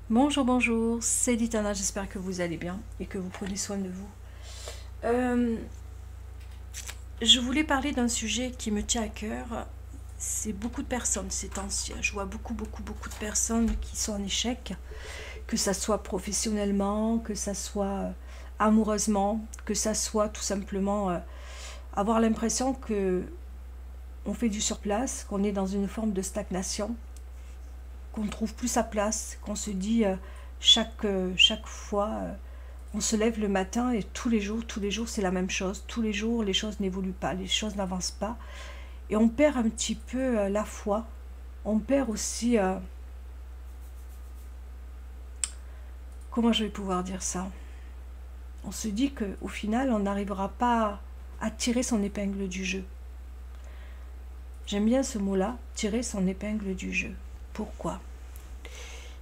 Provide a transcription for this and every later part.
Bonjour, bonjour, c'est Litana, j'espère que vous allez bien et que vous prenez soin de vous. Euh, je voulais parler d'un sujet qui me tient à cœur. C'est beaucoup de personnes ces temps-ci. Je vois beaucoup de personnes qui sont en échec, que ça soit professionnellement, que ça soit amoureusement, que ça soit tout simplement avoir l'impression que on fait du surplace, qu'on est dans une forme de stagnation, qu'on ne trouve plus sa place, qu'on se dit chaque fois on se lève le matin et tous les jours c'est la même chose. Tous les jours les choses n'évoluent pas, les choses n'avancent pas. Et on perd un petit peu la foi. On perd aussi, comment je vais pouvoir dire ça? On se dit qu'au final on n'arrivera pas à tirer son épingle du jeu. J'aime bien ce mot-là, tirer son épingle du jeu. Pourquoi?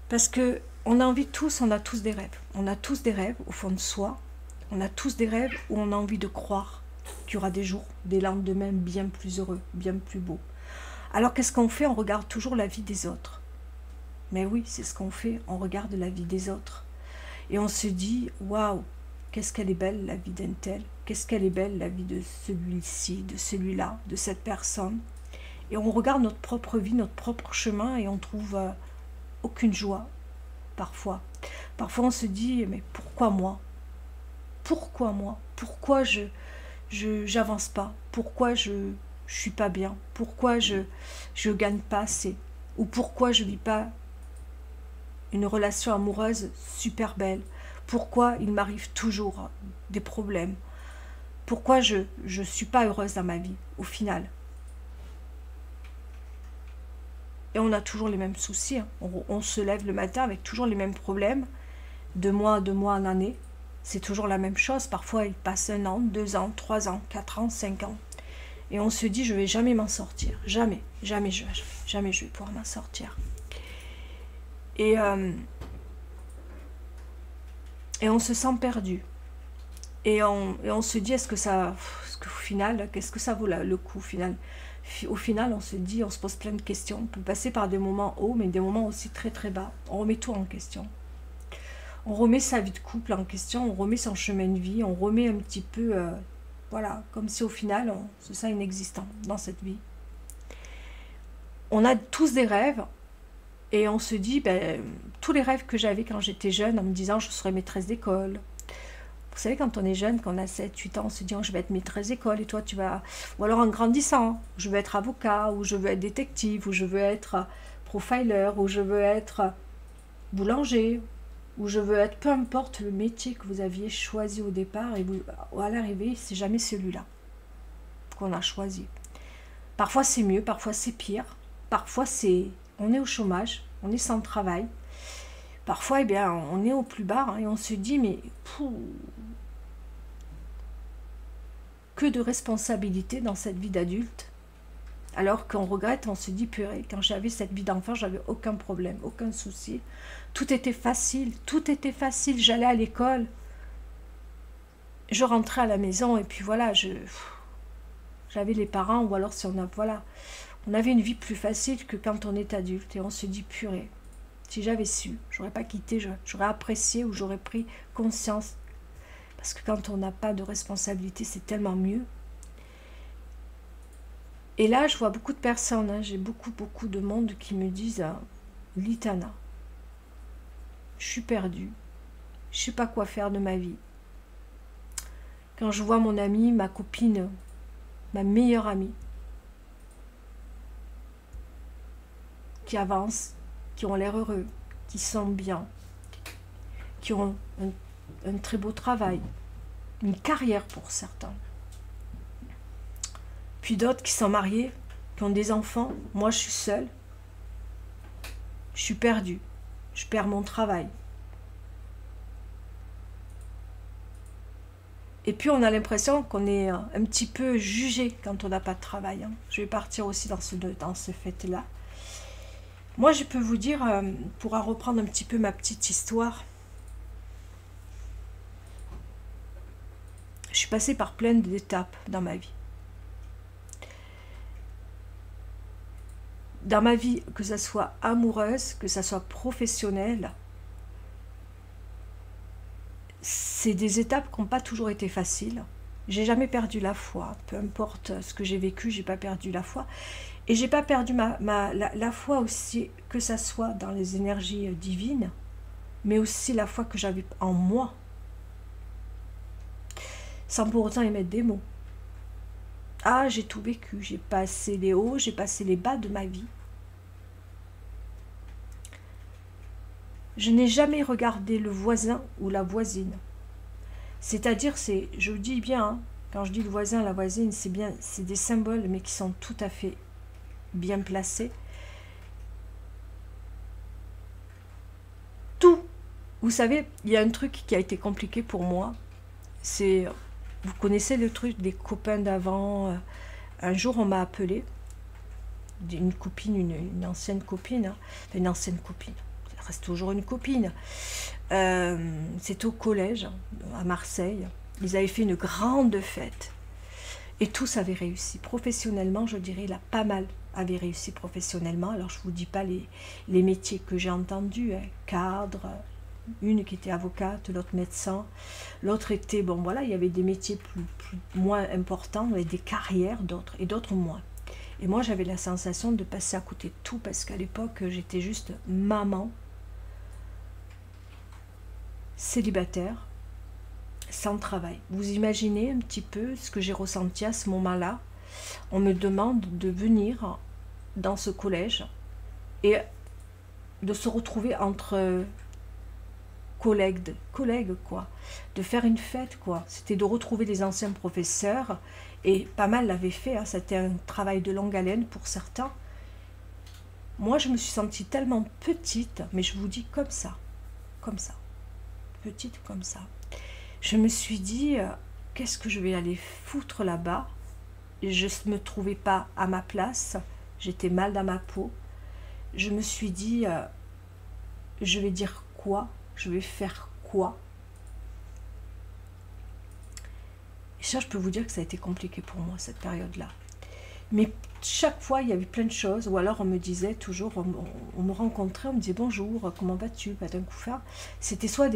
Parce que on a tous des rêves. On a tous des rêves au fond de soi. On a tous des rêves où on a envie de croire qu'il y aura des jours, des lendemains bien plus heureux, bien plus beaux. Alors qu'est-ce qu'on fait? On regarde toujours la vie des autres. Mais oui, c'est ce qu'on fait, on regarde la vie des autres. Et on se dit, waouh, qu'est-ce qu'elle est belle la vie d'un tel, qu'est-ce qu'elle est belle la vie de celui-ci, de celui-là, de cette personne. Et on regarde notre propre vie, notre propre chemin et on trouve aucune joie, parfois. Parfois on se dit, mais pourquoi moi? Pourquoi moi? Pourquoi j'avance pas? Pourquoi je suis pas bien? Pourquoi je gagne pas assez? Ou pourquoi je vis pas une relation amoureuse super belle? Pourquoi il m'arrive toujours des problèmes? Pourquoi je suis pas heureuse dans ma vie au final? Et on a toujours les mêmes soucis, hein. On se lève le matin avec toujours les mêmes problèmes, de mois en année. C'est toujours la même chose. Parfois, il passe 1 an, 2 ans, 3 ans, 4 ans, 5 ans. Et on se dit, je vais jamais m'en sortir. Jamais, jamais je vais pouvoir m'en sortir. Et, euh, et on se sent perdu. Et on se dit, est-ce qu'au final, qu'est-ce que ça vaut le coup au final? Au final, on se dit, on se pose plein de questions. On peut passer par des moments hauts, mais des moments aussi très très bas. On remet tout en question. On remet sa vie de couple en question, on remet son chemin de vie, on remet un petit peu, voilà, comme si au final, on se sent inexistant dans cette vie. On a tous des rêves et on se dit, ben, tous les rêves que j'avais quand j'étais jeune, en me disant je serais maîtresse d'école. Vous savez, quand on est jeune, quand on a 7, 8 ans, on se dit, oh, je vais être maîtresse d'école et toi, tu vas... Ou alors en grandissant, je veux être avocat, ou je veux être détective, ou je veux être profiler, ou je veux être boulanger, ou je veux être, peu importe le métier que vous aviez choisi au départ, et vous, à l'arrivée, c'est jamais celui-là qu'on a choisi. Parfois c'est mieux, parfois c'est pire, parfois c'est, on est au chômage, on est sans travail, parfois eh bien, on est au plus bas hein, et on se dit mais que de responsabilité dans cette vie d'adulte. Alors qu'on regrette, on se dit purée, quand j'avais cette vie d'enfant, j'avais aucun problème, aucun souci. Tout était facile, j'allais à l'école, je rentrais à la maison et puis voilà, j'avais les parents ou alors si on a, voilà, on avait une vie plus facile que quand on est adulte et on se dit purée, si j'avais su, j'aurais pas quitté, j'aurais apprécié ou j'aurais pris conscience. Parce que quand on n'a pas de responsabilité, c'est tellement mieux. Et là, je vois beaucoup de personnes, hein, j'ai beaucoup de monde qui me disent Litana, je suis perdue, je sais pas quoi faire de ma vie. Quand je vois mon amie, ma copine, ma meilleure amie, qui avancent, qui ont l'air heureux, qui sont bien, qui ont un très beau travail, une carrière pour certains. Puis d'autres qui sont mariés, qui ont des enfants. Moi, je suis seule. Je suis perdue. Je perds mon travail. Et puis, on a l'impression qu'on est un petit peu jugé quand on n'a pas de travail. Hein. Je vais partir aussi dans ce fait-là. Moi, je peux vous dire, pour reprendre un petit peu ma petite histoire, je suis passée par plein d'étapes dans ma vie. Dans ma vie, que ça soit amoureuse, que ça soit professionnelle, c'est des étapes qui n'ont pas toujours été faciles. J'ai jamais perdu la foi, peu importe ce que j'ai vécu, j'ai pas perdu la foi. Et j'ai pas perdu la foi aussi, que ça soit dans les énergies divines, mais aussi la foi que j'avais en moi, sans pour autant y mettre des mots. Ah, j'ai tout vécu, j'ai passé les hauts, j'ai passé les bas de ma vie. Je n'ai jamais regardé le voisin ou la voisine. C'est-à-dire, je dis bien, hein, quand je dis le voisin, la voisine, c'est bien, c'est des symboles, mais qui sont tout à fait bien placés. Tout. Vous savez, il y a un truc qui a été compliqué pour moi. C'est, vous connaissez le truc des copains d'avant. Un jour, on m'a appelé, une copine, une ancienne copine, hein, enfin, une ancienne copine. Reste toujours une copine. C'était au collège, à Marseille. Ils avaient fait une grande fête. Et tous avaient réussi. Professionnellement, je dirais, là, pas mal avaient réussi professionnellement. Alors, je ne vous dis pas les métiers que j'ai entendus. Hein. Cadre, une qui était avocate, l'autre médecin. L'autre était, bon voilà, il y avait des métiers moins importants, avec des carrières d'autres, et d'autres moins. Et moi, j'avais la sensation de passer à côté de tout, parce qu'à l'époque, j'étais juste maman, célibataire, sans travail. Vous imaginez un petit peu ce que j'ai ressenti à ce moment-là. On me demande de venir dans ce collège et de se retrouver entre collègues quoi, de faire une fête quoi. C'était de retrouver les anciens professeurs et pas mal l'avaient fait, hein. C'était un travail de longue haleine pour certains. Moi, je me suis sentie tellement petite, mais je vous dis comme ça, petite comme ça. Je me suis dit, qu'est-ce que je vais aller foutre là-bas? Je ne me trouvais pas à ma place, j'étais mal dans ma peau. Je me suis dit, je vais dire quoi? Je vais faire quoi? Et ça, je peux vous dire que ça a été compliqué pour moi, cette période-là. Mais chaque fois, il y avait plein de choses, ou alors on me disait toujours, on me rencontrait, on me disait bonjour, comment vas-tu, pas d'un coup faire. C'était soit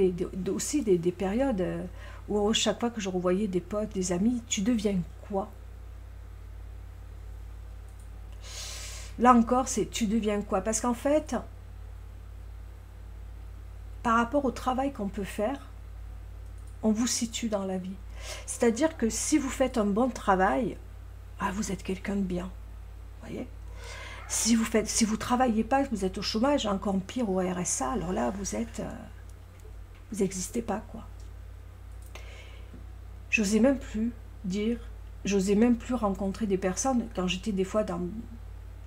aussi des périodes où chaque fois que je revoyais des potes, des amis, tu deviens quoi? Là encore, c'est tu deviens quoi? Parce qu'en fait, par rapport au travail qu'on peut faire, on vous situe dans la vie. C'est-à-dire que si vous faites un bon travail, ah, vous êtes quelqu'un de bien. Voyez, si vous travaillez pas, vous êtes au chômage, encore pire au RSA, alors là vous n'existez pas quoi. J'osais même plus dire, j'osais même plus rencontrer des personnes quand j'étais des fois dans le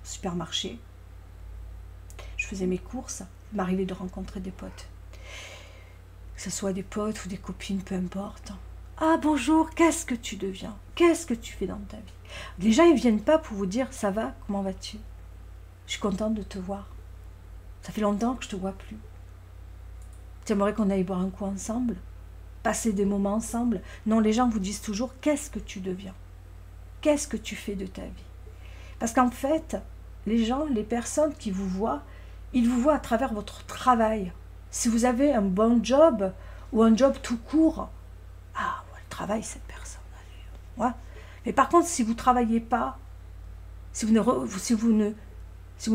supermarché. Je faisais mes courses, il m'arrivait de rencontrer des potes, que ce soit des potes ou des copines, peu importe. Ah bonjour, qu'est-ce que tu deviens? Qu'est-ce que tu fais dans ta vie? Les gens, ils ne viennent pas pour vous dire, ça va, comment vas-tu? Je suis contente de te voir. Ça fait longtemps que je ne te vois plus. Tu aimerais qu'on aille boire un coup ensemble? Passer des moments ensemble? Non, les gens vous disent toujours, qu'est-ce que tu deviens? Qu'est-ce que tu fais de ta vie? Parce qu'en fait, les gens, les personnes qui vous voient, ils vous voient à travers votre travail. Si vous avez un bon job ou un job tout court, ah, elle travaille cette personne. Ouais. Mais par contre, si vous ne travaillez pas, si vous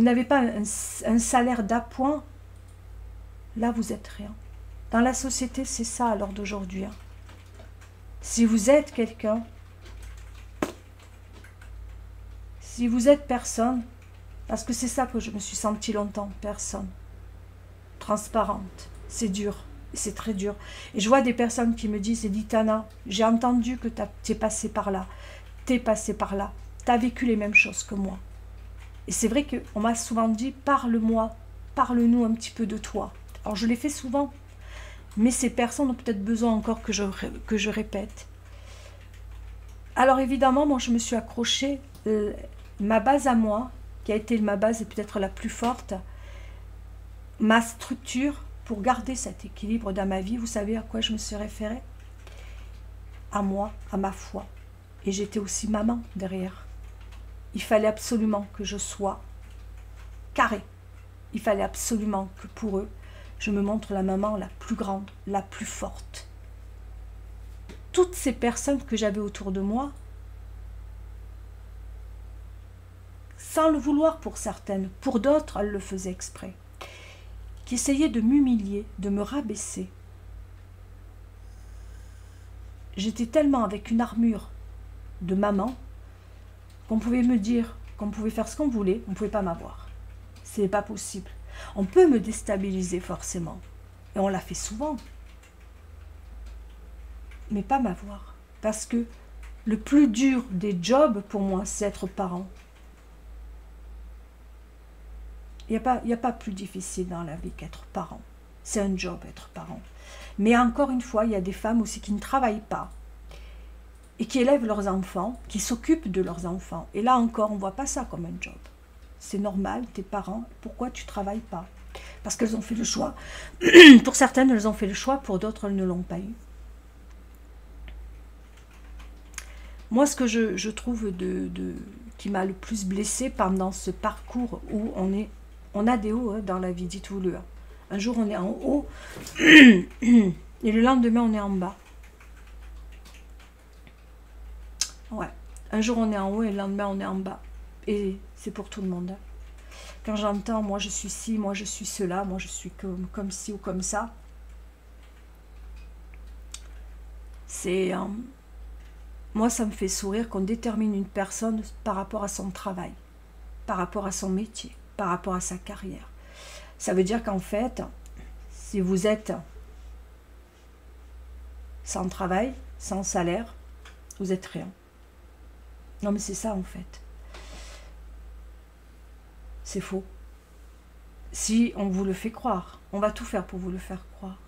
n'avez pas un salaire d'appoint, là, vous n'êtes rien. Dans la société, c'est ça à l'heure d'aujourd'hui. Hein. Si vous êtes quelqu'un, si vous êtes personne, parce que c'est ça que je me suis sentie longtemps, personne, transparente, c'est dur. C'est très dur. Et je vois des personnes qui me disent, Editana, j'ai entendu que tu es passé par là, t'es passé par là, tu as vécu les mêmes choses que moi. Et c'est vrai qu'on m'a souvent dit, parle-moi, parle-nous un petit peu de toi. Alors je l'ai fait souvent, mais ces personnes ont peut-être besoin encore que je répète. Alors évidemment, moi je me suis accrochée, ma base à moi, qui a été ma base peut-être la plus forte, ma structure, pour garder cet équilibre dans ma vie, vous savez à quoi je me suis référée? À moi, à ma foi. Et j'étais aussi maman derrière. Il fallait absolument que je sois carrée. Il fallait absolument que pour eux, je me montre la maman la plus grande, la plus forte. toutes ces personnes que j'avais autour de moi, sans le vouloir pour certaines, pour d'autres, elles le faisaient exprès, qui essayaient de m'humilier, de me rabaisser. J'étais tellement avec une armure de maman qu'on pouvait me dire qu'on pouvait faire ce qu'on voulait, on ne pouvait pas m'avoir. C'est pas possible. On peut me déstabiliser forcément, et on l'a fait souvent, mais pas m'avoir. Parce que le plus dur des jobs pour moi, c'est être parent. Il n'y a pas plus difficile dans la vie qu'être parent. C'est un job, être parent. Mais encore une fois, il y a des femmes aussi qui ne travaillent pas et qui élèvent leurs enfants, qui s'occupent de leurs enfants. Et là encore, on ne voit pas ça comme un job. C'est normal, tes parents, pourquoi tu ne travailles pas? Parce qu'elles ont fait le choix. Pour certaines, elles ont fait le choix, pour d'autres, elles ne l'ont pas eu. Moi, ce que je trouve qui m'a le plus blessée pendant ce parcours où on a des hauts dans la vie, dites-vous-le. Un jour, on est en haut et le lendemain, on est en bas. Ouais. Un jour, on est en haut et le lendemain, on est en bas. Et c'est pour tout le monde. Quand j'entends, moi, je suis ci, moi, je suis cela, moi, je suis comme ci ou comme ça, c'est... moi, ça me fait sourire qu'on détermine une personne par rapport à son travail, par rapport à son métier, par rapport à sa carrière. Ça veut dire qu'en fait, si vous êtes sans travail, sans salaire, vous êtes rien. Non, mais c'est ça, en fait. C'est faux. Si on vous le fait croire, on va tout faire pour vous le faire croire.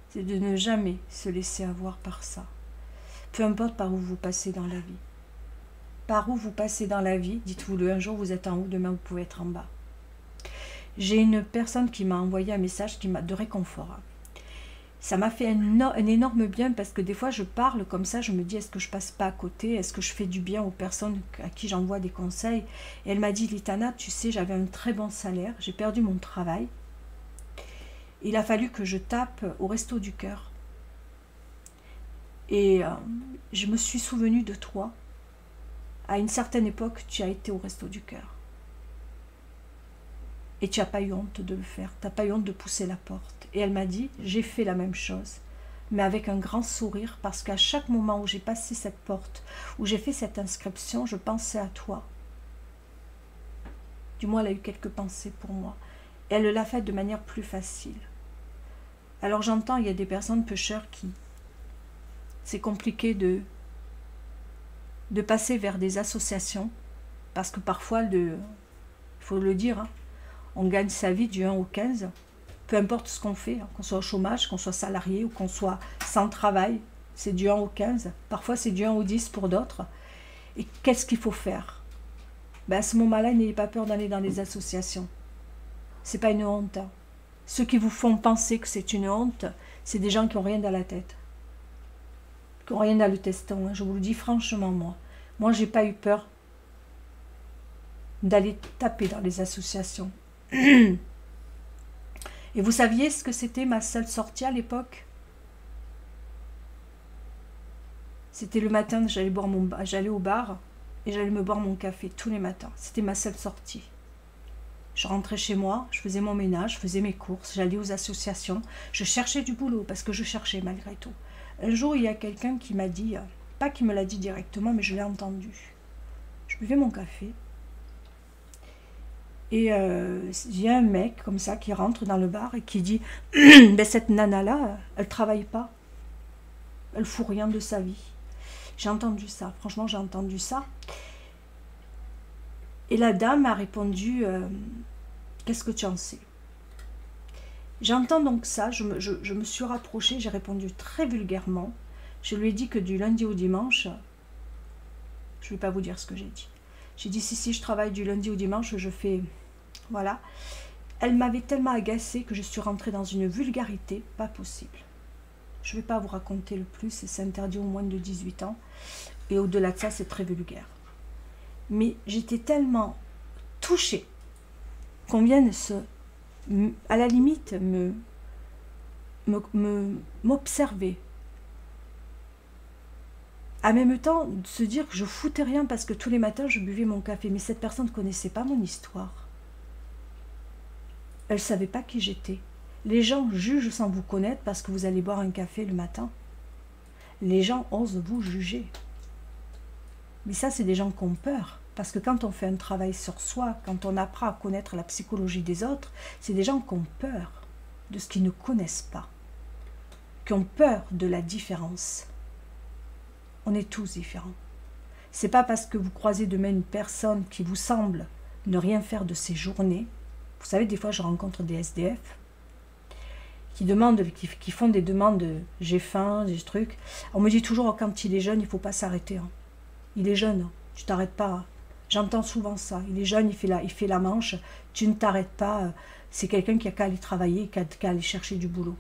C'est de ne jamais se laisser avoir par ça. Peu importe par où vous passez dans la vie. Par où vous passez dans la vie, dites-vous-le, un jour vous êtes en haut, demain vous pouvez être en bas. J'ai une personne qui m'a envoyé un message de réconfort. Ça m'a fait un énorme bien parce que des fois je parle comme ça, je me dis est-ce que je passe pas à côté, est-ce que je fais du bien aux personnes à qui j'envoie des conseils. Et elle m'a dit, Litana, tu sais, j'avais un très bon salaire, j'ai perdu mon travail. Il a fallu que je tape au Resto du Cœur. Et je me suis souvenue de toi. À une certaine époque, tu as été au Resto du Cœur. Et tu n'as pas eu honte de le faire. Tu n'as pas eu honte de pousser la porte. Et elle m'a dit, j'ai fait la même chose. Mais avec un grand sourire, parce qu'à chaque moment où j'ai passé cette porte, où j'ai fait cette inscription, je pensais à toi. Du moins, elle a eu quelques pensées pour moi. Et elle l'a fait de manière plus facile. Alors j'entends, il y a des personnes pêcheurs qui... C'est compliqué de passer vers des associations, parce que parfois, il faut le dire, hein, on gagne sa vie du 1 au 15, peu importe ce qu'on fait, hein, qu'on soit au chômage, qu'on soit salarié ou qu'on soit sans travail, c'est du 1 au 15, parfois c'est du 1 au 10 pour d'autres. Et qu'est-ce qu'il faut faire? Ben à ce moment-là, n'ayez pas peur d'aller dans les associations. C'est pas une honte. Hein. Ceux qui vous font penser que c'est une honte, c'est des gens qui n'ont rien dans la tête. Qui n'ont rien dans le teston, hein. Je vous le dis franchement, moi. Moi, j'ai pas eu peur d'aller taper dans les associations. Et vous saviez ce que c'était ma seule sortie à l'époque? C'était le matin, j'allais au bar et j'allais me boire mon café tous les matins. C'était ma seule sortie. Je rentrais chez moi, je faisais mon ménage, je faisais mes courses, j'allais aux associations, je cherchais du boulot parce que je cherchais malgré tout. Un jour, il y a quelqu'un qui m'a dit, pas qui me l'a dit directement, mais je l'ai entendu. Je buvais mon café. Et il y a un mec comme ça qui rentre dans le bar et qui dit « Ben cette nana-là, elle travaille pas. Elle fout rien de sa vie. » J'ai entendu ça. Franchement, j'ai entendu ça. Et la dame a répondu « Qu'est-ce que tu en sais ?» J'entends donc ça. Je me suis rapprochée. J'ai répondu très vulgairement. Je lui ai dit que du lundi au dimanche, je ne vais pas vous dire ce que j'ai dit. J'ai dit, si, je travaille du lundi au dimanche, je fais... Voilà. Elle m'avait tellement agacée que je suis rentrée dans une vulgarité, pas possible. Je ne vais pas vous raconter le plus, c'est interdit aux moins de 18 ans. Et au-delà de ça, c'est très vulgaire. Mais j'étais tellement touchée qu'on vienne à la limite, m'observer. En même temps, de se dire que je foutais rien parce que tous les matins, je buvais mon café. Mais cette personne ne connaissait pas mon histoire. Elle ne savait pas qui j'étais. Les gens jugent sans vous connaître parce que vous allez boire un café le matin. Les gens osent vous juger. Mais ça, c'est des gens qui ont peur. Parce que quand on fait un travail sur soi, quand on apprend à connaître la psychologie des autres, c'est des gens qui ont peur de ce qu'ils ne connaissent pas. Qui ont peur de la différence. On est tous différents. C'est pas parce que vous croisez demain une personne qui vous semble ne rien faire de ses journées. Vous savez, des fois, je rencontre des SDF qui font des demandes de j'ai faim, des trucs. On me dit toujours, oh, quand il est jeune, il ne faut pas s'arrêter. Hein. Il est jeune, tu t'arrêtes pas. Hein. J'entends souvent ça. Il est jeune, il fait la manche, tu ne t'arrêtes pas. C'est quelqu'un qui a qu'à aller travailler, qui a qu'à aller chercher du boulot.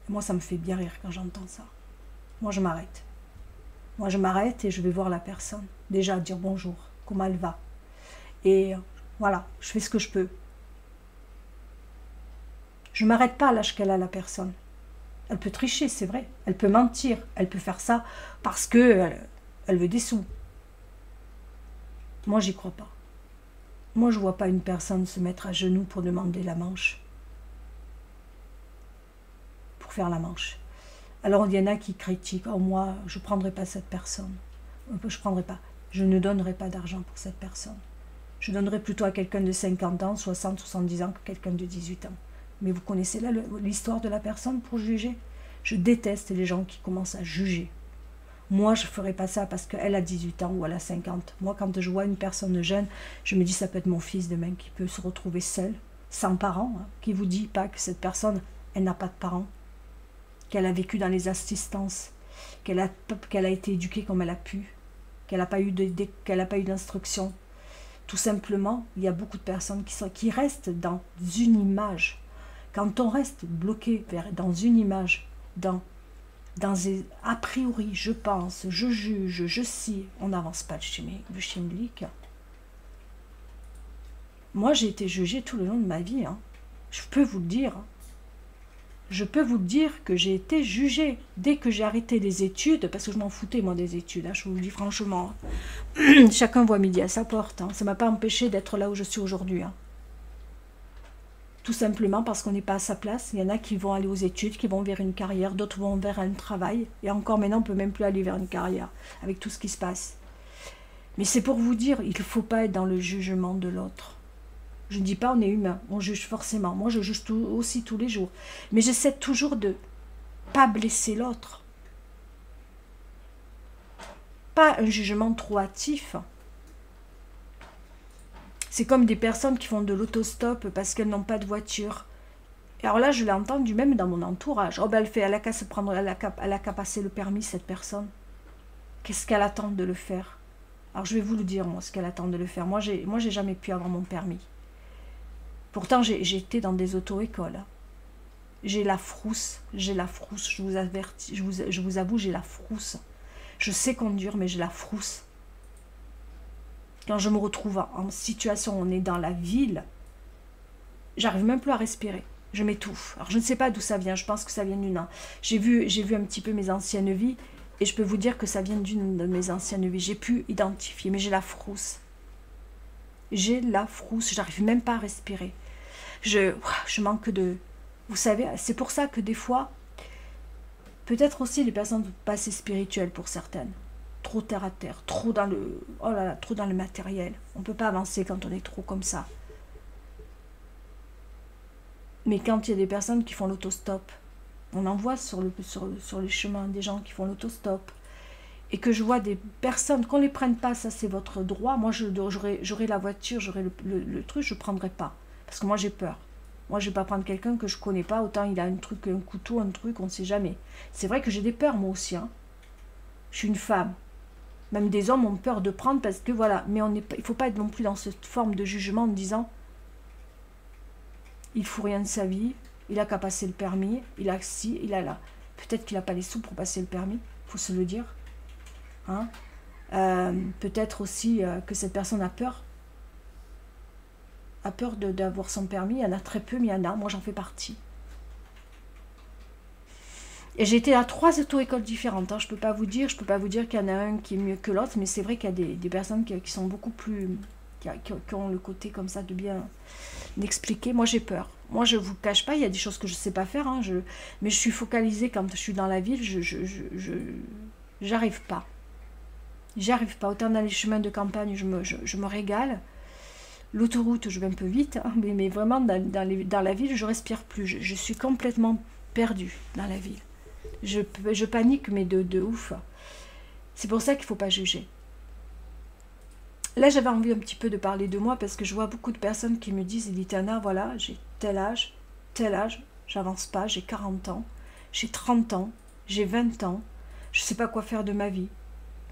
Et moi, ça me fait bien rire quand j'entends ça. Moi, je m'arrête. Moi, je m'arrête et je vais voir la personne. Déjà, dire bonjour, comment elle va. Et voilà, je fais ce que je peux. Je ne m'arrête pas à l'âge qu'elle a, la personne. Elle peut tricher, c'est vrai. Elle peut mentir. Elle peut faire ça parce que elle veut des sous. Moi, j'y crois pas. Moi, je ne vois pas une personne se mettre à genoux pour demander la manche. Pour faire la manche. Alors, il y en a qui critiquent. Oh, moi, je ne prendrai pas cette personne. Je prendrai pas. Je ne donnerai pas d'argent pour cette personne. Je donnerai plutôt à quelqu'un de 50 ans, 60, 70 ans que quelqu'un de 18 ans. Mais vous connaissez là l'histoire de la personne pour juger. Je déteste les gens qui commencent à juger. Moi, je ne ferai pas ça parce qu'elle a 18 ans ou elle a 50. Moi, quand je vois une personne jeune, je me dis ça peut être mon fils demain qui peut se retrouver seul, sans parents, hein, qui ne vous dit pas que cette personne, elle n'a pas de parents, qu'elle a vécu dans les assistances, qu'elle a été éduquée comme elle a pu, qu'elle n'a pas eu d'instruction. Tout simplement, il y a beaucoup de personnes qui restent dans une image. Quand on reste bloqué dans une image, dans a priori, je pense, je juge, je scie, on n'avance pas le chimlique. Moi, j'ai été jugée tout le long de ma vie. Hein. Je peux vous le dire. Je peux vous le dire que j'ai été jugée dès que j'ai arrêté les études, parce que je m'en foutais, moi, des études, hein, je vous le dis franchement. Chacun voit midi à sa porte. Hein. Ça ne m'a pas empêché d'être là où je suis aujourd'hui. Hein. Tout simplement parce qu'on n'est pas à sa place. Il y en a qui vont aller aux études, qui vont vers une carrière, d'autres vont vers un travail. Et encore maintenant, on ne peut même plus aller vers une carrière, avec tout ce qui se passe. Mais c'est pour vous dire, il ne faut pas être dans le jugement de l'autre. Je ne dis pas on est humain, on juge forcément. Moi, je juge aussi tous les jours. Mais j'essaie toujours de ne pas blesser l'autre. Pas un jugement trop hâtif. C'est comme des personnes qui font de l'autostop parce qu'elles n'ont pas de voiture. Et alors là, je l'ai entendu même dans mon entourage. Oh ben elle a qu'à se prendre, elle a qu'à passer le permis, cette personne. Qu'est-ce qu'elle attend de le faire? Alors je vais vous le dire, moi, ce qu'elle attend de le faire. Moi, j'ai jamais pu avoir mon permis. Pourtant, j'ai été dans des auto-écoles. J'ai la frousse, je vous avertis, je vous avoue, j'ai la frousse. Je sais conduire, mais j'ai la frousse. Quand je me retrouve en situation où on est dans la ville, j'arrive même plus à respirer. Je m'étouffe. Alors je ne sais pas d'où ça vient, je pense que ça vient d'une... J'ai vu un petit peu mes anciennes vies, et je peux vous dire que ça vient d'une de mes anciennes vies. J'ai pu identifier, mais j'ai la frousse. J'ai la frousse, j'arrive même pas à respirer. Je manque de... Vous savez, c'est pour ça que des fois, peut-être aussi les personnes pas assez spirituelles pour certaines. Trop terre à terre, trop dans le... Oh là là, trop dans le matériel. On ne peut pas avancer quand on est trop comme ça. Mais quand il y a des personnes qui font l'autostop, on en voit sur les chemins des gens qui font l'autostop, et que je vois des personnes, qu'on ne les prenne pas, ça c'est votre droit. Moi, j'aurai la voiture, j'aurai le truc, je ne prendrai pas. Parce que moi, j'ai peur. Moi, je ne vais pas prendre quelqu'un que je ne connais pas, autant il a un truc, un couteau, un truc, on ne sait jamais. C'est vrai que j'ai des peurs, moi aussi. Hein. Je suis une femme. Même des hommes ont peur de prendre parce que voilà. Mais il ne faut pas être non plus dans cette forme de jugement en disant il ne fout rien de sa vie, il a qu'à passer le permis, il a ci, il a là. Peut-être qu'il n'a pas les sous pour passer le permis, il faut se le dire. Hein, peut-être aussi que cette personne a peur d'avoir son permis. Il y en a très peu, mais il y en a. Moi, j'en fais partie. Et j'ai été à 3 auto-écoles différentes. Hein. Je peux pas vous dire qu'il y en a un qui est mieux que l'autre, mais c'est vrai qu'il y a des personnes qui sont beaucoup plus... Qui ont le côté comme ça de bien d'expliquer. Moi, j'ai peur. Moi, je vous cache pas, il y a des choses que je sais pas faire, hein, mais je suis focalisée quand je suis dans la ville, j'arrive pas. J'arrive pas. Autant dans les chemins de campagne, je me régale. L'autoroute, je vais un peu vite, hein, mais vraiment, dans la ville, je respire plus. Je suis complètement perdue dans la ville. Je panique, mais de ouf. C'est pour ça qu'il ne faut pas juger. Là, j'avais envie un petit peu de parler de moi, parce que je vois beaucoup de personnes qui me disent, Elitana, voilà, j'ai tel âge, j'avance pas, j'ai 40 ans, j'ai 30 ans, j'ai 20 ans, je ne sais pas quoi faire de ma vie.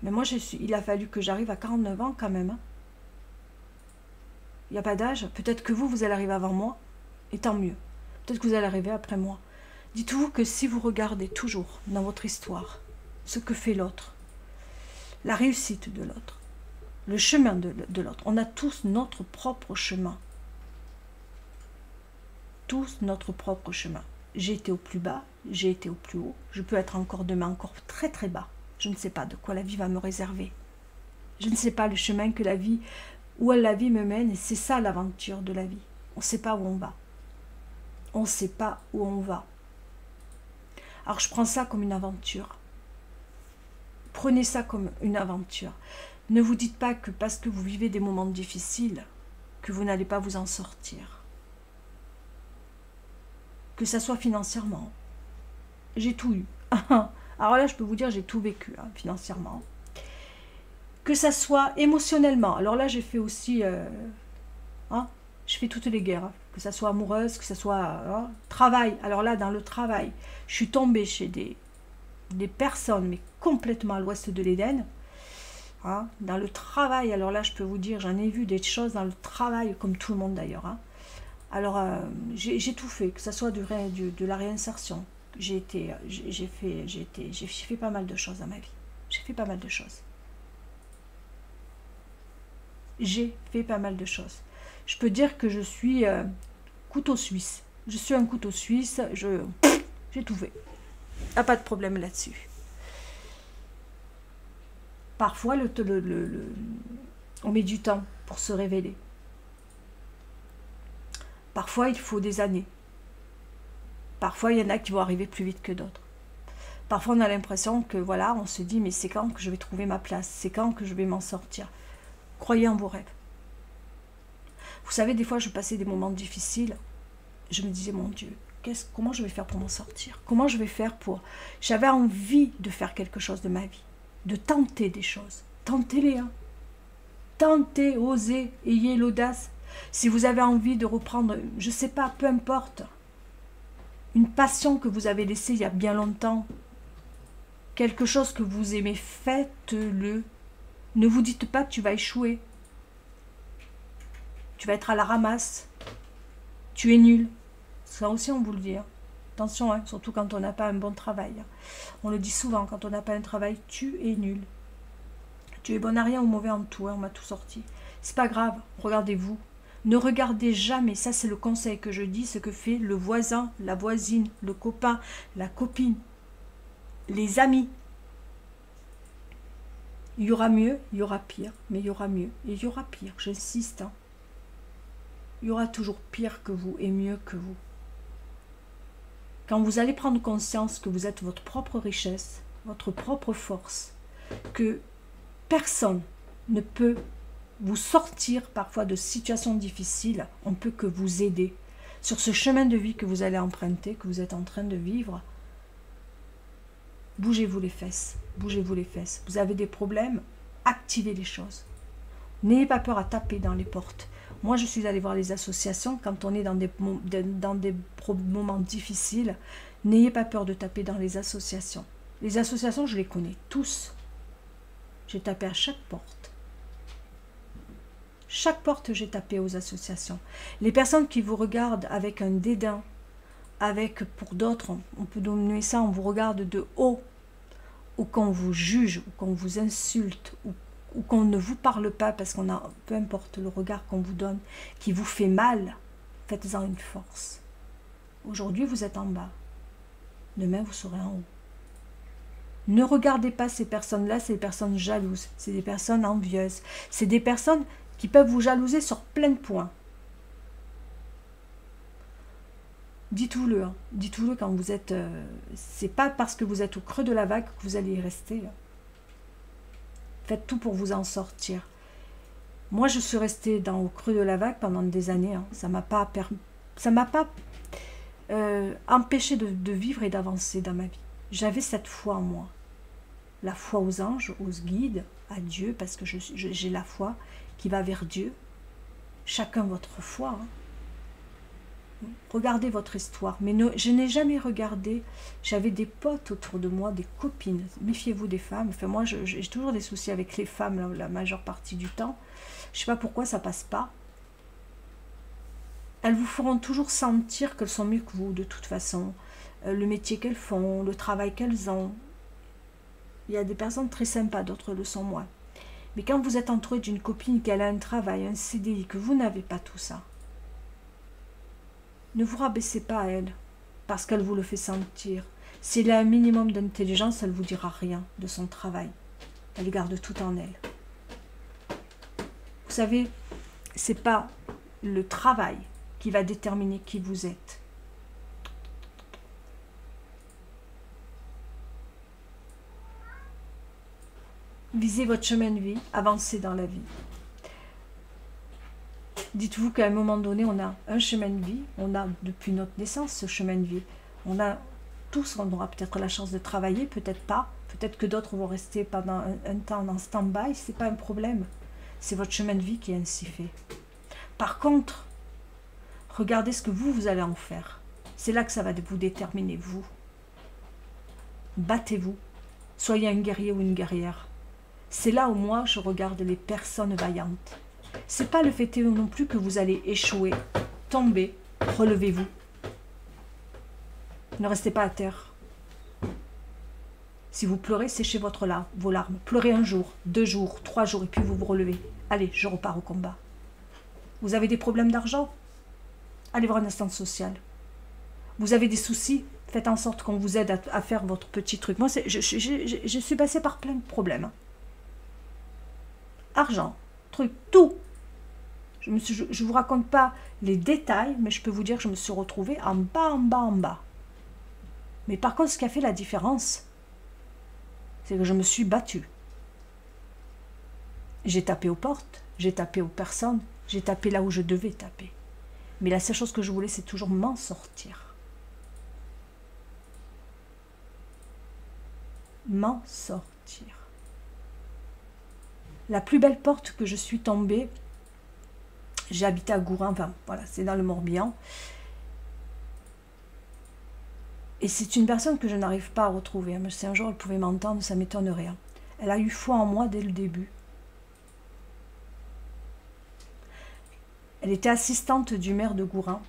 Mais moi, il a fallu que j'arrive à 49 ans quand même. Hein. Il n'y a pas d'âge. Peut-être que vous allez arriver avant moi, et tant mieux. Peut-être que vous allez arriver après moi. Dites-vous que si vous regardez toujours dans votre histoire ce que fait l'autre, la réussite de l'autre, le chemin de l'autre, on a tous notre propre chemin. Tous notre propre chemin. J'ai été au plus bas, j'ai été au plus haut, je peux être encore demain encore très très bas. Je ne sais pas de quoi la vie va me réserver. Je ne sais pas le chemin que la vie, où la vie me mène, et c'est ça l'aventure de la vie. On ne sait pas où on va. On ne sait pas où on va. Alors je prends ça comme une aventure. Prenez ça comme une aventure. Ne vous dites pas que parce que vous vivez des moments difficiles, que vous n'allez pas vous en sortir. Que ça soit financièrement. J'ai tout eu. Alors là, je peux vous dire, j'ai tout vécu, hein, financièrement. Que ça soit émotionnellement. Alors là, j'ai fait aussi... je fais toutes les guerres. Hein, que ça soit amoureuse, que ça soit travail. Alors là, dans le travail, je suis tombée chez des personnes, mais complètement à l'ouest de l'Éden. Hein, dans le travail, alors là, je peux vous dire, j'en ai vu des choses dans le travail, comme tout le monde d'ailleurs. Hein. Alors, j'ai tout fait, que ça soit de la réinsertion. J'ai fait pas mal de choses dans ma vie. J'ai fait pas mal de choses. J'ai fait pas mal de choses. Je peux dire que je suis couteau suisse. Je suis un couteau suisse, j'ai tout fait. Ah, pas de problème là-dessus. Parfois, on met du temps pour se révéler. Parfois, il faut des années. Parfois, il y en a qui vont arriver plus vite que d'autres. Parfois, on a l'impression que, voilà, on se dit, mais c'est quand que je vais trouver ma place? C'est quand que je vais m'en sortir? Croyez en vos rêves. Vous savez, des fois, je passais des moments difficiles. Je me disais, mon Dieu, comment je vais faire pour m'en sortir? Comment je vais faire pour... J'avais envie de faire quelque chose de ma vie, de tenter des choses. Tentez-les, hein. Tentez, osez, ayez l'audace. Si vous avez envie de reprendre, je ne sais pas, peu importe, une passion que vous avez laissée il y a bien longtemps, quelque chose que vous aimez, faites-le. Ne vous dites pas que tu vas échouer. Tu vas être à la ramasse. Tu es nul. Ça aussi, on vous le dit. Hein. Attention, hein, surtout quand on n'a pas un bon travail. On le dit souvent, quand on n'a pas un travail, tu es nul. Tu es bon à rien ou mauvais en tout. Hein, on m'a tout sorti. C'est pas grave, regardez-vous. Ne regardez jamais, ça c'est le conseil que je dis, ce que fait le voisin, la voisine, le copain, la copine, les amis. Il y aura mieux, il y aura pire, mais il y aura mieux et il y aura pire, j'insiste. Hein. Il y aura toujours pire que vous et mieux que vous. Quand vous allez prendre conscience que vous êtes votre propre richesse, votre propre force, que personne ne peut vous sortir parfois de situations difficiles, on ne peut que vous aider. Sur ce chemin de vie que vous allez emprunter, que vous êtes en train de vivre, bougez-vous les fesses, bougez-vous les fesses. Vous avez des problèmes, activez les choses. N'ayez pas peur à taper dans les portes. Moi, je suis allée voir les associations quand on est dans des moments difficiles. N'ayez pas peur de taper dans les associations. Les associations, je les connais tous. J'ai tapé à chaque porte. Chaque porte, j'ai tapé aux associations. Les personnes qui vous regardent avec un dédain, pour d'autres, on peut nommer ça, on vous regarde de haut, ou qu'on vous juge, ou qu'on vous insulte, ou qu'on ne vous parle pas, parce qu'on a, peu importe le regard qu'on vous donne, qui vous fait mal, faites-en une force. Aujourd'hui, vous êtes en bas. Demain, vous serez en haut. Ne regardez pas ces personnes-là, c'est des personnes jalouses, c'est des personnes envieuses, c'est des personnes qui peuvent vous jalouser sur plein de points. Dites-vous-le, hein. Dites-vous-le quand vous êtes... c'est pas parce que vous êtes au creux de la vague que vous allez y rester. Là. Faites tout pour vous en sortir. Moi, je suis restée au creux de la vague pendant des années. Hein. Ça m'a pas empêché de vivre et d'avancer dans ma vie. J'avais cette foi en moi. La foi aux anges, aux guides, à Dieu, parce que j'ai la foi qui va vers Dieu. Chacun votre foi. Hein. Regardez votre histoire. Mais je n'ai jamais regardé. J'avais des potes autour de moi, des copines. Méfiez-vous des femmes. Enfin, moi, j'ai toujours des soucis avec les femmes la majeure partie du temps. Je ne sais pas pourquoi ça passe pas. Elles vous feront toujours sentir qu'elles sont mieux que vous, de toute façon. Le métier qu'elles font, le travail qu'elles ont. Il y a des personnes très sympas, d'autres le sont moins. Mais quand vous êtes entouré d'une copine qui a un travail, un CDI, que vous n'avez pas tout ça, ne vous rabaissez pas à elle, parce qu'elle vous le fait sentir. S'il a un minimum d'intelligence, elle ne vous dira rien de son travail. Elle garde tout en elle. Vous savez, ce n'est pas le travail qui va déterminer qui vous êtes. Visez votre chemin de vie, avancez dans la vie. Dites-vous qu'à un moment donné, on a un chemin de vie, on a depuis notre naissance ce chemin de vie. On a tous, on aura peut-être la chance de travailler, peut-être pas. Peut-être que d'autres vont rester pendant un temps en stand-by, ce n'est pas un problème. C'est votre chemin de vie qui est ainsi fait. Par contre, regardez ce que vous allez en faire. C'est là que ça va vous déterminer, vous. Battez-vous. Soyez un guerrier ou une guerrière. C'est là où moi, je regarde les personnes vaillantes. C'est pas le fait non plus que vous allez échouer, tomber, relevez-vous. Ne restez pas à terre. Si vous pleurez, séchez vos larmes. Pleurez 1 jour, 2 jours, 3 jours, et puis vous vous relevez. Allez, je repars au combat. Vous avez des problèmes d'argent? Allez voir une instance sociale. Vous avez des soucis? Faites en sorte qu'on vous aide à faire votre petit truc. Moi, je suis passée par plein de problèmes. Argent, truc, tout. Je ne vous raconte pas les détails, mais je peux vous dire que je me suis retrouvée en bas, en bas, en bas. Mais par contre, ce qui a fait la différence, c'est que je me suis battue. J'ai tapé aux portes, j'ai tapé aux personnes, j'ai tapé là où je devais taper. Mais la seule chose que je voulais, c'est toujours m'en sortir. M'en sortir. La plus belle porte que je suis tombée, j'ai habité à Gourin, enfin voilà, c'est dans le Morbihan. Et c'est une personne que je n'arrive pas à retrouver. Si un jour elle pouvait m'entendre, ça m'étonnerait. Elle a eu foi en moi dès le début. Elle était assistante du maire de Gourin.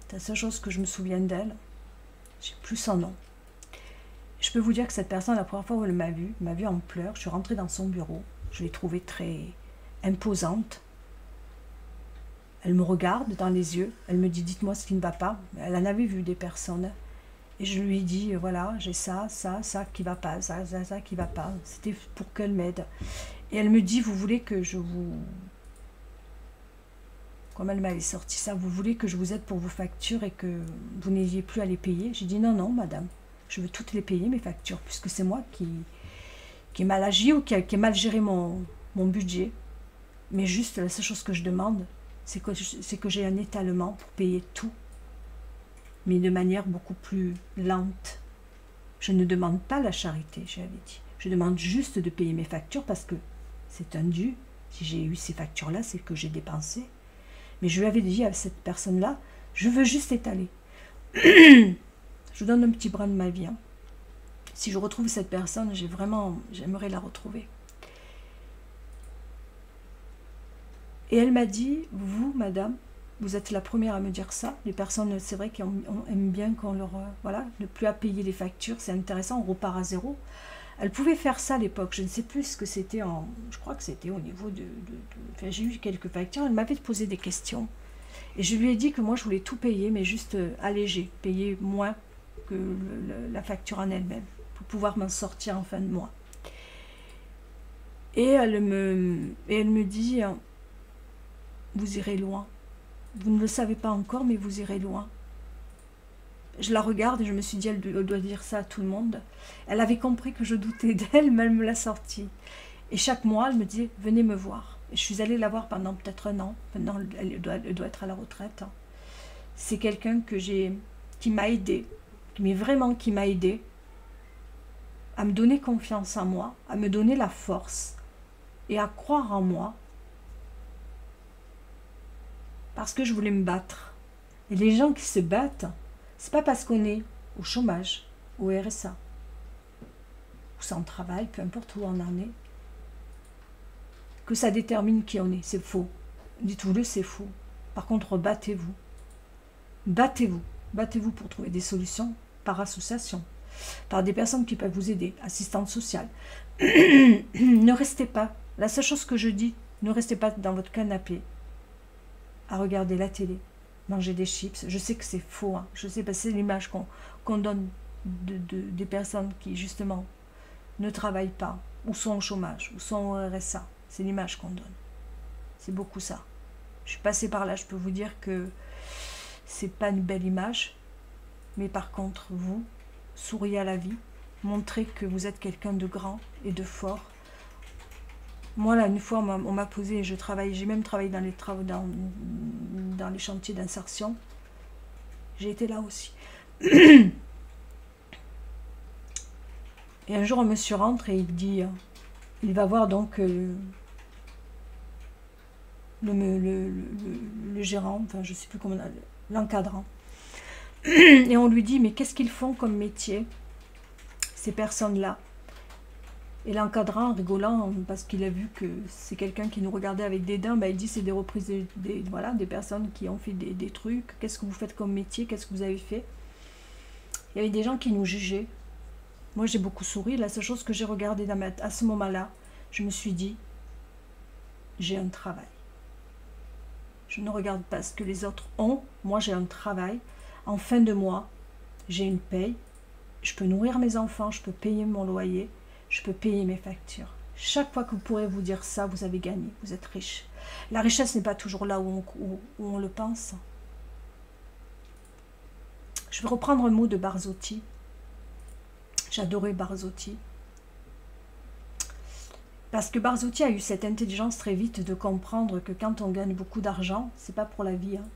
C'est la seule chose que je me souviens d'elle. Je n'ai plus son nom. Je peux vous dire que cette personne, la première fois où elle m'a vue en pleurs. Je suis rentrée dans son bureau. Je l'ai trouvée très imposante. Elle me regarde dans les yeux. Elle me dit, dites-moi ce qui ne va pas. Elle en avait vu des personnes. Et je lui ai dit, voilà, j'ai ça qui ne va pas, ça qui ne va pas. C'était pour qu'elle m'aide. Et elle me dit, vous voulez que je vous... Comme elle m'avait sorti ça, vous voulez que je vous aide pour vos factures et que vous n'ayez plus à les payer? J'ai dit, non, non, madame. Je veux toutes les payer, mes factures, puisque c'est moi qui ai mal agi ou qui ai mal géré mon budget. Mais juste, la seule chose que je demande, c'est que j'ai un étalement pour payer tout, mais de manière beaucoup plus lente. Je ne demande pas la charité, j'avais dit. Je demande juste de payer mes factures parce que c'est un dû. Si j'ai eu ces factures-là, c'est que j'ai dépensé. Mais je lui avais dit à cette personne-là, je veux juste étaler. Je vous donne un petit brin de ma vie. Hein. Si je retrouve cette personne, j'aimerais la retrouver. Et elle m'a dit, vous, madame, vous êtes la première à me dire ça. Les personnes, c'est vrai qu'elles aiment bien qu'on leur... voilà, ne plus à payer les factures, c'est intéressant, on repart à zéro. Elle pouvait faire ça à l'époque, je ne sais plus ce que c'était en... Je crois que c'était au niveau de enfin, j'ai eu quelques factures, elle m'avait posé des questions. Et je lui ai dit que moi, je voulais tout payer, mais juste alléger, payer moins que la facture en elle-même, pour pouvoir m'en sortir en fin de mois. Et elle me dit, vous irez loin. Vous ne le savez pas encore, mais vous irez loin. Je la regarde et je me suis dit, elle doit dire ça à tout le monde. Elle avait compris que je doutais d'elle, mais elle me l'a sorti. Et chaque mois, elle me disait, venez me voir. Et je suis allée la voir pendant peut-être un an. Maintenant, elle doit être à la retraite. C'est quelqu'un qui m'a aidée, qui m'a aidée à me donner confiance en moi, à me donner la force et à croire en moi. Parce que je voulais me battre. Et les gens qui se battent, c'est pas parce qu'on est au chômage, au RSA, ou sans travail, peu importe où on en est, que ça détermine qui on est. C'est faux. Dites-vous-le, c'est faux. Par contre, battez-vous. Battez-vous. Battez-vous pour trouver des solutions par association, par des personnes qui peuvent vous aider, assistantes sociales. Ne restez pas. La seule chose que je dis, ne restez pas dans votre canapé à regarder la télé, manger des chips. Je sais que c'est faux. Hein. Je sais que c'est l'image qu'on donne des personnes qui, justement, ne travaillent pas, ou sont au chômage, ou sont au RSA. C'est l'image qu'on donne. C'est beaucoup ça. Je suis passée par là, je peux vous dire que c'est pas une belle image. Mais par contre, vous, souriez à la vie, montrez que vous êtes quelqu'un de grand et de fort. Moi, là, une fois, on m'a posé, et j'ai même travaillé dans les travaux, dans les chantiers d'insertion. J'ai été là aussi. Et un jour, un monsieur rentre et il dit, il va voir donc le gérant, enfin, je sais plus comment, l'encadrant. Et on lui dit, mais qu'est-ce qu'ils font comme métier, ces personnes-là? Et l'encadrant, en rigolant, parce qu'il a vu que c'est quelqu'un qui nous regardait avec dédain, il dit, c'est des reprises, des personnes qui ont fait des trucs. Qu'est-ce que vous faites comme métier? Qu'est-ce que vous avez fait? Il y avait des gens qui nous jugeaient. Moi, j'ai beaucoup souri. La seule chose que j'ai regardé à ce moment-là, je me suis dit, j'ai un travail. Je ne regarde pas ce que les autres ont. Moi, j'ai un travail. En fin de mois, j'ai une paye. Je peux nourrir mes enfants, je peux payer mon loyer, je peux payer mes factures. Chaque fois que vous pourrez vous dire ça, vous avez gagné, vous êtes riche. La richesse n'est pas toujours là où on le pense. Je vais reprendre un mot de Barzotti. J'adorais Barzotti. Parce que Barzotti a eu cette intelligence très vite de comprendre que quand on gagne beaucoup d'argent, c'est pas pour la vie. Hein.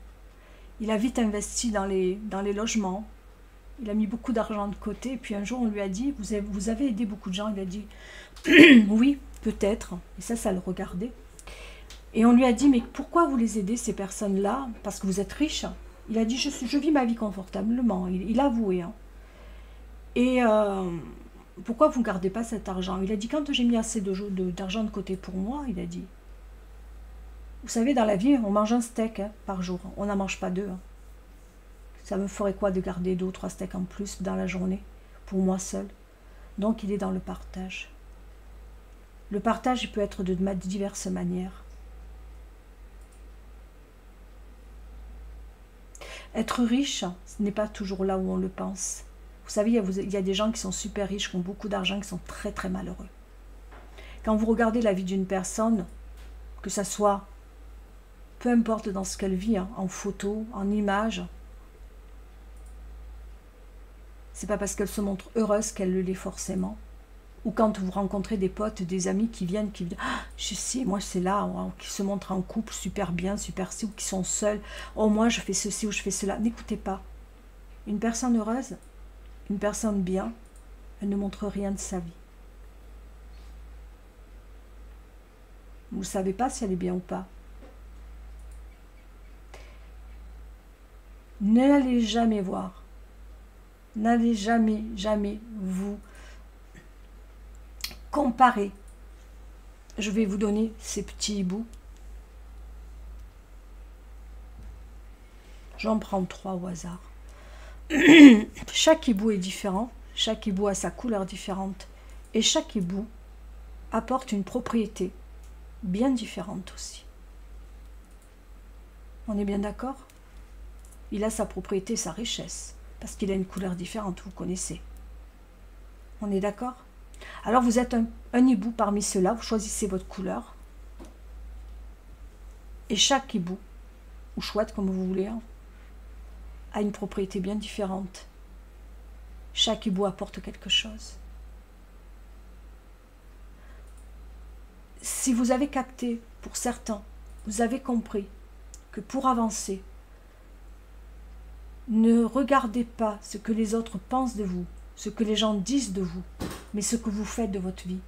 Il a vite investi dans les logements. Il a mis beaucoup d'argent de côté. Et puis un jour, on lui a dit, vous avez aidé beaucoup de gens. Il a dit, oui, peut-être. Et ça le regardait. Et on lui a dit, mais pourquoi vous les aidez, ces personnes-là? Parce que vous êtes riche. Il a dit, je vis ma vie confortablement. Il a avoué. Hein. Et pourquoi vous ne gardez pas cet argent? Il a dit, quand j'ai mis assez d'argent de côté pour moi, il a dit, vous savez, dans la vie, on mange un steak par jour. On n'en mange pas deux. Hein. Ça me ferait quoi de garder 2 ou 3 steaks en plus dans la journée, pour moi seul? Donc, il est dans le partage. Le partage, il peut être de diverses manières. Être riche, ce n'est pas toujours là où on le pense. Vous savez, il y a des gens qui sont super riches, qui ont beaucoup d'argent, qui sont très très malheureux. Quand vous regardez la vie d'une personne, que ça soit, peu importe dans ce qu'elle vit, hein, en photo, en image, c'est pas parce qu'elle se montre heureuse qu'elle le l'est forcément. Ou quand vous rencontrez des potes, des amis qui viennent, qui disent ah, je sais, moi c'est là, hein, qui se montrent en couple super bien, super si, ou qui sont seuls. Oh, moi je fais ceci ou je fais cela. N'écoutez pas. Une personne heureuse, une personne bien, elle ne montre rien de sa vie. Vous ne savez pas si elle est bien ou pas. N'allez jamais voir. N'allez jamais, jamais vous comparer. Je vais vous donner ces petits hiboux. J'en prends 3 au hasard. Chaque hibou est différent. Chaque hibou a sa couleur différente. Et chaque hibou apporte une propriété bien différente aussi. On est bien d'accord? Il a sa propriété, sa richesse. Parce qu'il a une couleur différente, vous connaissez. On est d'accord? Alors vous êtes un hibou parmi ceux-là, vous choisissez votre couleur. Et chaque hibou, ou chouette comme vous voulez, hein, a une propriété bien différente. Chaque hibou apporte quelque chose. Si vous avez capté, pour certains, vous avez compris que pour avancer, ne regardez pas ce que les autres pensent de vous, ce que les gens disent de vous, mais ce que vous faites de votre vie.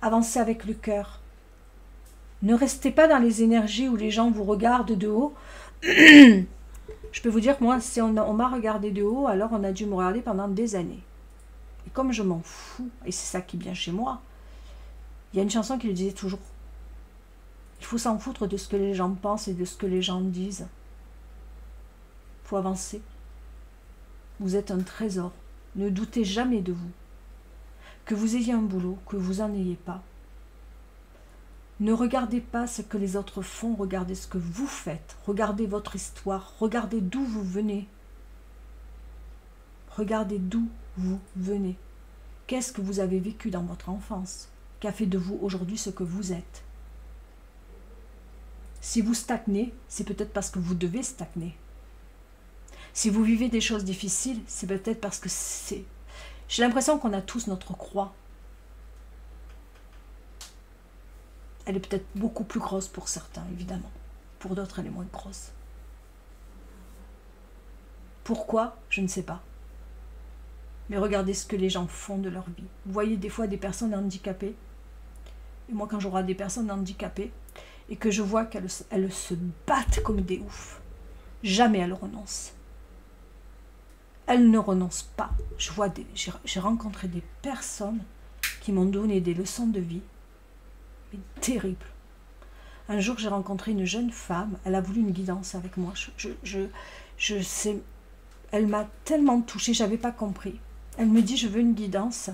Avancez avec le cœur. Ne restez pas dans les énergies où les gens vous regardent de haut. Je peux vous dire que moi, si on m'a regardé de haut, alors on a dû me regarder pendant des années. Et comme je m'en fous, et c'est ça qui est bien chez moi, il y a une chanson qui le disait toujours. Il faut s'en foutre de ce que les gens pensent et de ce que les gens disent. Il faut avancer. Vous êtes un trésor. Ne doutez jamais de vous. Que vous ayez un boulot, que vous n'en ayez pas. Ne regardez pas ce que les autres font, regardez ce que vous faites. Regardez votre histoire, regardez d'où vous venez. Regardez d'où vous venez. Qu'est-ce que vous avez vécu dans votre enfance qui a fait de vous aujourd'hui ce que vous êtes? Si vous stagnez, c'est peut-être parce que vous devez stagner. Si vous vivez des choses difficiles, c'est peut-être parce que c'est... J'ai l'impression qu'on a tous notre croix. Elle est peut-être beaucoup plus grosse pour certains, évidemment. Pour d'autres, elle est moins grosse. Pourquoi? Je ne sais pas. Mais regardez ce que les gens font de leur vie. Vous voyez des fois des personnes handicapées. Et moi, quand je vois des personnes handicapées, et que je vois qu'elles se battent comme des oufs, jamais elles renoncent. Elles ne renoncent pas. J'ai rencontré des personnes qui m'ont donné des leçons de vie, mais terribles. Un jour, j'ai rencontré une jeune femme, elle a voulu une guidance avec moi. Je sais, elle m'a tellement touchée, je n'avais pas compris. Elle me dit, je veux une guidance.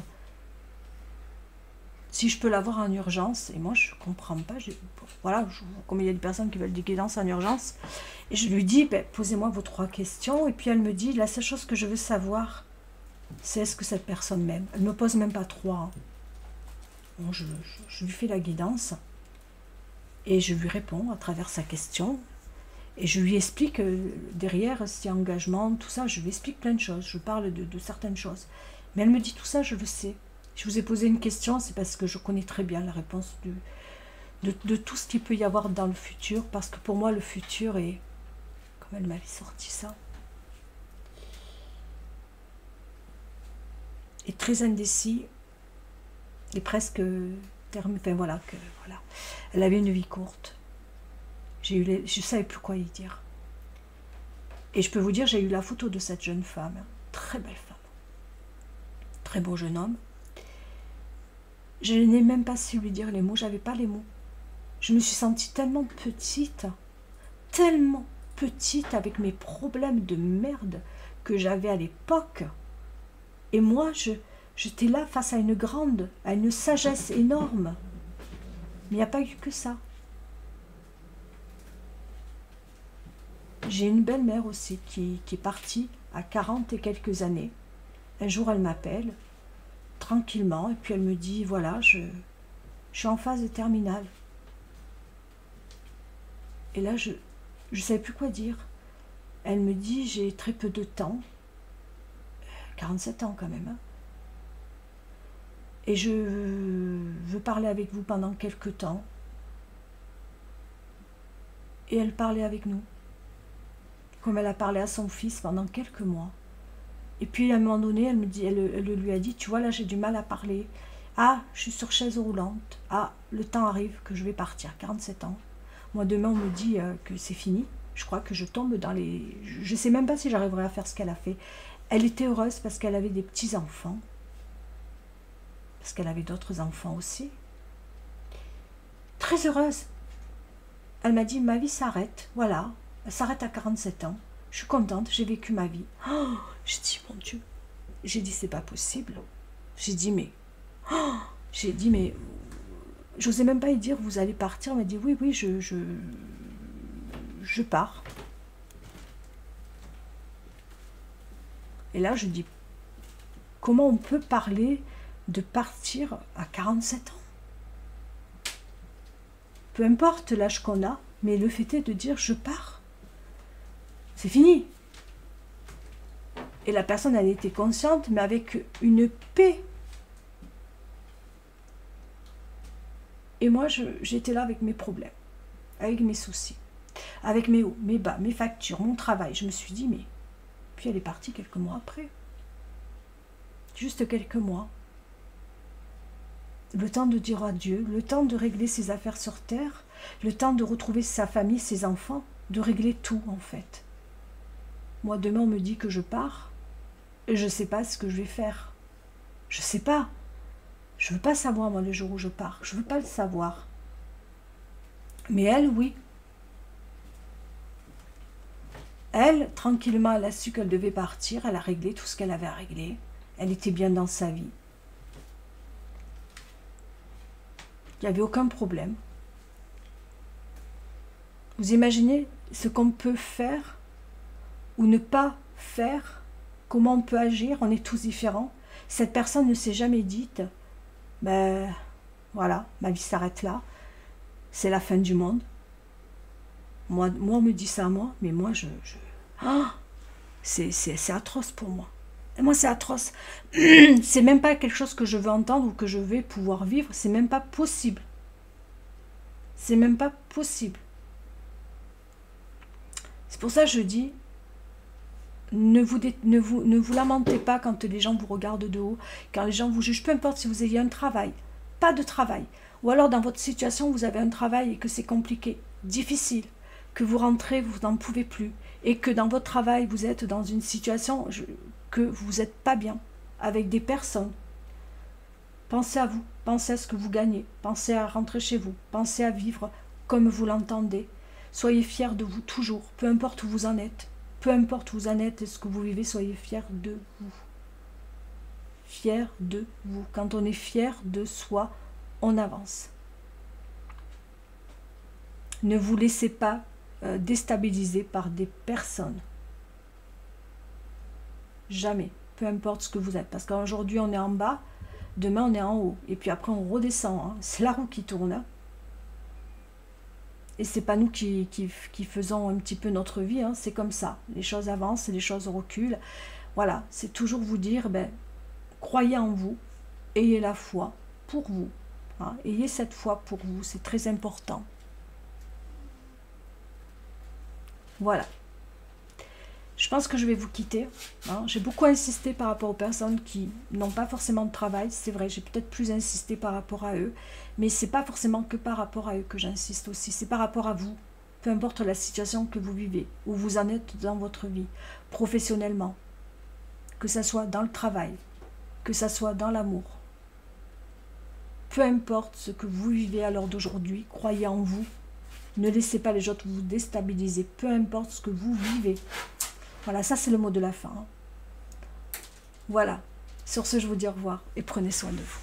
Si je peux l'avoir en urgence, et moi je ne comprends pas, voilà, comme il y a des personnes qui veulent des guidances en urgence, et je lui dis, ben, posez-moi vos 3 questions, et puis elle me dit, la seule chose que je veux savoir, c'est est-ce que cette personne m'aime. Elle ne me pose même pas 3. Hein. Bon, je lui fais la guidance, et je lui réponds à travers sa question, et je lui explique derrière, s'il y a engagement, tout ça, je lui explique plein de choses, je parle de certaines choses. Mais elle me dit, tout ça, je le sais. Je vous ai posé une question, c'est parce que je connais très bien la réponse de tout ce qu'il peut y avoir dans le futur, parce que pour moi, le futur est... Comme elle m'avait sorti ça. Est très indécis, et presque terminé. Enfin voilà, voilà. Elle avait une vie courte. Je ne savais plus quoi y dire. Et je peux vous dire, j'ai eu la photo de cette jeune femme, très belle femme, très beau jeune homme. Je n'ai même pas su lui dire les mots, j'avais pas les mots. Je me suis sentie tellement petite avec mes problèmes de merde que j'avais à l'époque. Et moi, j'étais là face à une grande, à une sagesse énorme. Mais il n'y a pas eu que ça. J'ai une belle-mère aussi qui est partie à 40 et quelques années. Un jour, elle m'appelle, tranquillement, et puis elle me dit, voilà, je suis en phase de terminale. Et là, je ne savais plus quoi dire. Elle me dit, j'ai très peu de temps, 47 ans quand même, hein. Et je veux parler avec vous pendant quelques temps. Et elle parlait avec nous, comme elle a parlé à son fils pendant quelques mois. Et puis à un moment donné, elle lui a dit, tu vois, là j'ai du mal à parler. Ah, je suis sur chaise roulante. Ah, le temps arrive que je vais partir, 47 ans. Moi, demain, on me dit que c'est fini. Je crois que je tombe dans les... Je ne sais même pas si j'arriverai à faire ce qu'elle a fait. Elle était heureuse parce qu'elle avait des petits-enfants. Parce qu'elle avait d'autres enfants aussi. Très heureuse. Elle m'a dit, ma vie s'arrête. Voilà, elle s'arrête à 47 ans. Je suis contente, j'ai vécu ma vie. Oh, j'ai dit, mon Dieu. J'ai dit, c'est pas possible. J'ai dit, mais... Oh, j'ai dit, mais... J'osais même pas lui dire, vous allez partir. Elle m'a dit, oui, oui, je pars. Et là, je dis, Comment on peut parler de partir à 47 ans? Peu importe l'âge qu'on a, mais le fait est de dire je pars. C'est fini. Et la personne, elle était consciente, mais avec une paix. Et moi, j'étais là avec mes problèmes, avec mes soucis, avec mes hauts, mes bas, mes factures, mon travail. Je me suis dit, mais... Puis elle est partie quelques mois après. Juste quelques mois. Le temps de dire adieu, le temps de régler ses affaires sur terre, le temps de retrouver sa famille, ses enfants, de régler tout en fait. Moi, demain, on me dit que je pars, et je ne sais pas ce que je vais faire. Je ne sais pas. Je ne veux pas savoir, moi, le jour où je pars. Je ne veux pas le savoir. Mais elle, oui. Elle, tranquillement, elle a su qu'elle devait partir. Elle a réglé tout ce qu'elle avait à régler. Elle était bien dans sa vie. Il n'y avait aucun problème. Vous imaginez ce qu'on peut faire ou ne pas faire, comment on peut agir, on est tous différents. Cette personne ne s'est jamais dite, ben voilà, ma vie s'arrête là, c'est la fin du monde. Moi, on me dit ça à moi, mais moi, c'est atroce pour moi. Et moi, c'est atroce. C'est même pas quelque chose que je veux entendre ou que je vais pouvoir vivre. C'est même pas possible. C'est même pas possible. C'est pour ça que je dis, ne vous lamentez pas quand les gens vous regardent de haut, quand les gens vous jugent, peu importe si vous ayez un travail, pas de travail. Ou alors dans votre situation, vous avez un travail et que c'est compliqué, difficile, que vous rentrez, vous n'en pouvez plus, et que dans votre travail, vous êtes dans une situation que vous n'êtes pas bien, avec des personnes. Pensez à vous, pensez à ce que vous gagnez, pensez à rentrer chez vous, pensez à vivre comme vous l'entendez. Soyez fiers de vous toujours, peu importe où vous en êtes. Peu importe où vous en êtes et ce que vous vivez, soyez fiers de vous. Fiers de vous. Quand on est fier de soi, on avance. Ne vous laissez pas déstabiliser par des personnes. Jamais. Peu importe ce que vous êtes. Parce qu'aujourd'hui, on est en bas, demain, on est en haut. Et puis après, on redescend. Hein. C'est la roue qui tourne. Hein. Et c'est pas nous qui faisons un petit peu notre vie, hein, c'est comme ça. Les choses avancent, les choses reculent. Voilà, c'est toujours vous dire, ben, croyez en vous, ayez la foi pour vous. Hein, ayez cette foi pour vous, c'est très important. Voilà. Je pense que je vais vous quitter. Hein. J'ai beaucoup insisté par rapport aux personnes qui n'ont pas forcément de travail. C'est vrai, j'ai peut-être plus insisté par rapport à eux. Mais ce n'est pas forcément que par rapport à eux que j'insiste aussi. C'est par rapport à vous. Peu importe la situation que vous vivez, où vous en êtes dans votre vie, professionnellement. Que ce soit dans le travail, que ce soit dans l'amour. Peu importe ce que vous vivez à l'heure d'aujourd'hui, croyez en vous. Ne laissez pas les autres vous déstabiliser. Peu importe ce que vous vivez. Voilà, ça c'est le mot de la fin. Voilà. Sur ce, je vous dis au revoir et prenez soin de vous.